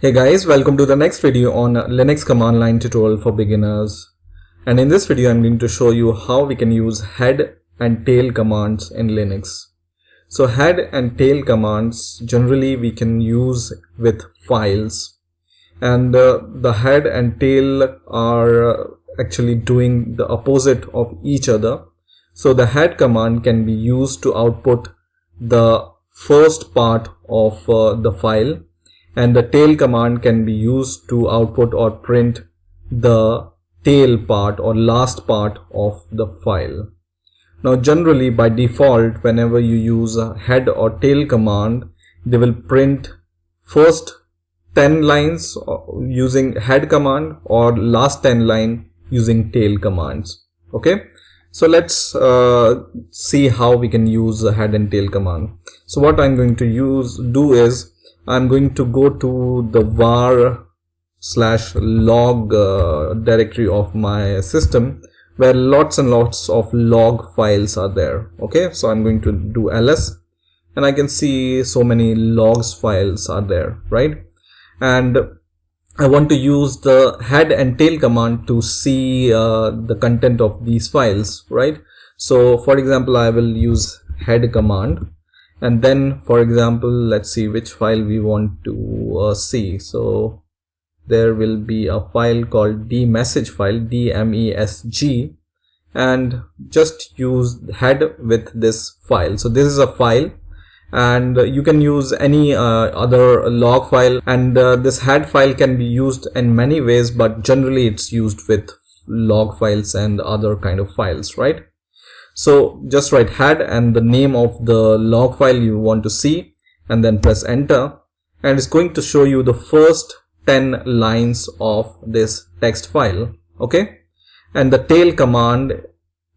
Hey guys, welcome to the next video on Linux command line tutorial for beginners. And in this video, I'm going to show you how we can use head and tail commands in Linux. So head and tail commands generally we can use with files. And the head and tail are actually doing the opposite of each other. So the head command can be used to output the first part of the file, and the tail command can be used to output or print the tail part or last part of the file. Now generally by default, whenever you use a head or tail command, they will print first 10 lines using head command or last 10 line using tail commands. Okay, so let's see how we can use the head and tail command. So what I'm going to do is I'm going to go to the var/log directory of my system, where lots and lots of log files are there. Okay, so I'm going to do ls, and I can see so many logs files are there, right? And I want to use the head and tail command to see the content of these files, right? So for example, I will use head command, and then for example, let's see which file we want to see. So there will be a file called dmesg file, dmesg, and just use head with this file. So this is a file, and you can use any other log file, and this head file can be used in many ways, but generally it's used with log files and other kind of files, right? So just write head and the name of the log file you want to see, and then press enter, and it's going to show you the first 10 lines of this text file. Okay, and the tail command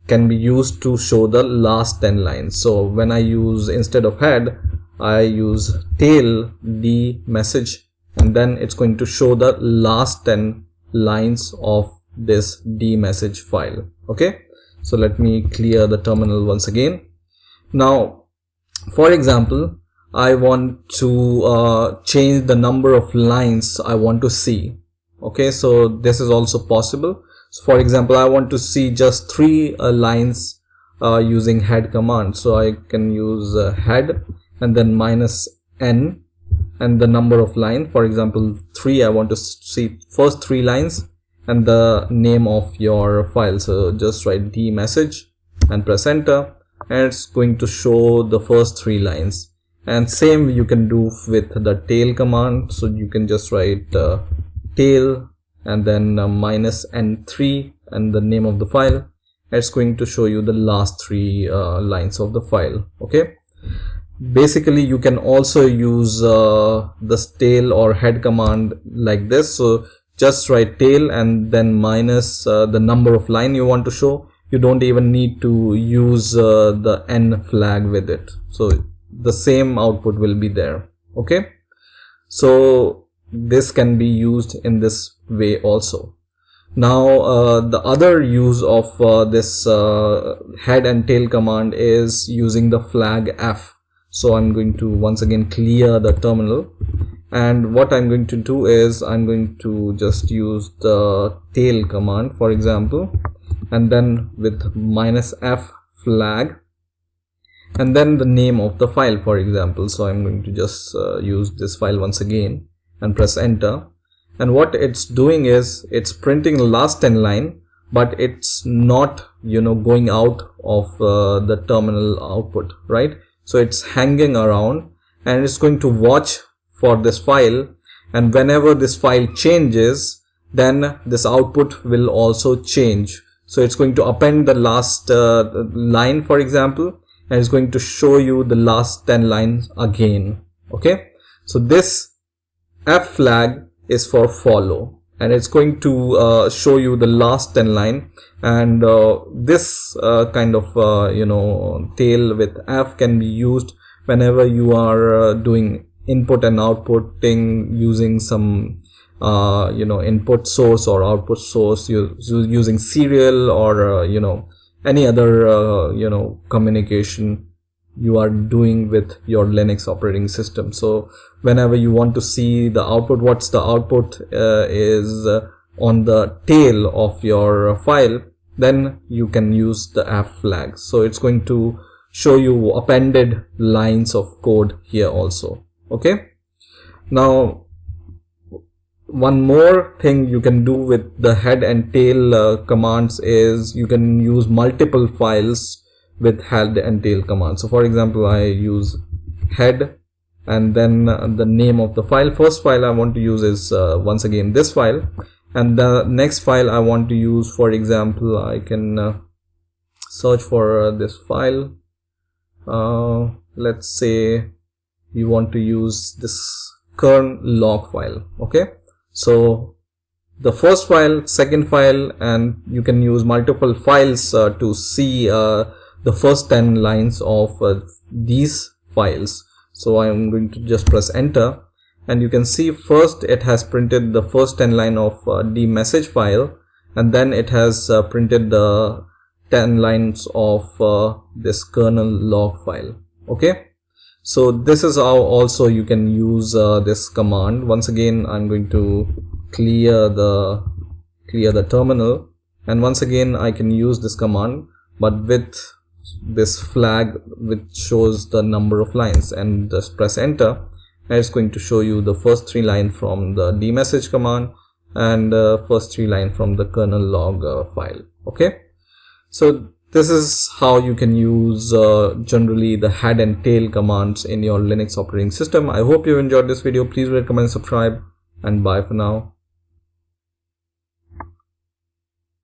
can be used to show the last 10 lines. So when I use, instead of head, I use tail dmesg, and then it's going to show the last 10 lines of this dmesg file. Okay, so let me clear the terminal once again. Now for example, I want to change the number of lines I want to see. Okay, so this is also possible. So for example, I want to see just 3 lines using head command. So I can use head and then -n and the number of line. For example, 3, I want to see first 3 lines and the name of your file. So just write dmesg and press enter, and it's going to show the first 3 lines. And same you can do with the tail command. So you can just write tail and then -n3 and the name of the file. It's going to show you the last 3 lines of the file. Okay, basically you can also use the tail or head command like this. So just write tail and then minus the number of line you want to show. You don't even need to use the n flag with it, so the same output will be there. Okay, so this can be used in this way also. Now the other use of this head and tail command is using the flag f. So I'm going to once again clear the terminal, and what I'm going to do is I'm going to just use the tail command, for example, and then with -f flag and then the name of the file, for example. So I'm going to just use this file once again and press enter, and what it's doing is it's printing the last 10 line, but it's not going out of the terminal output, right? So it's hanging around and it's going to watch for this file, and whenever this file changes, then this output will also change. So it's going to append the last line, for example, and it's going to show you the last 10 lines again. Okay, so this f flag is for follow, and it's going to show you the last 10 line, and this kind of tail with f can be used whenever you are doing input and outputting using some input source or output source, using serial or any other communication you are doing with your Linux operating system. So whenever you want to see the output, what's the output is on the tail of your file, then you can use the app flag. So it's going to show you appended lines of code here also. Okay, now one more thing you can do with the head and tail commands is you can use multiple files with head and tail commands. So for example, I use head and then the name of the file. First file I want to use is once again this file, and the next file I want to use, for example, I can search for this file. Let's say you want to use this kern log file. Okay, so the first file, second file, and you can use multiple files to see the first 10 lines of these files. So I am going to just press enter, and you can see first it has printed the first 10 line of the message file, and then it has printed the 10 lines of this kernel log file. Okay, so this is how also you can use this command. Once again, I'm going to clear the terminal, and once again I can use this command, but with this flag which shows the number of lines, and just press enter, and it's going to show you the first 3 lines from the dmessage command and first 3 lines from the kernel log file. Okay, so this is how you can use generally the head and tail commands in your Linux operating system. I hope you enjoyed this video. Please rate, comment, subscribe, and bye for now.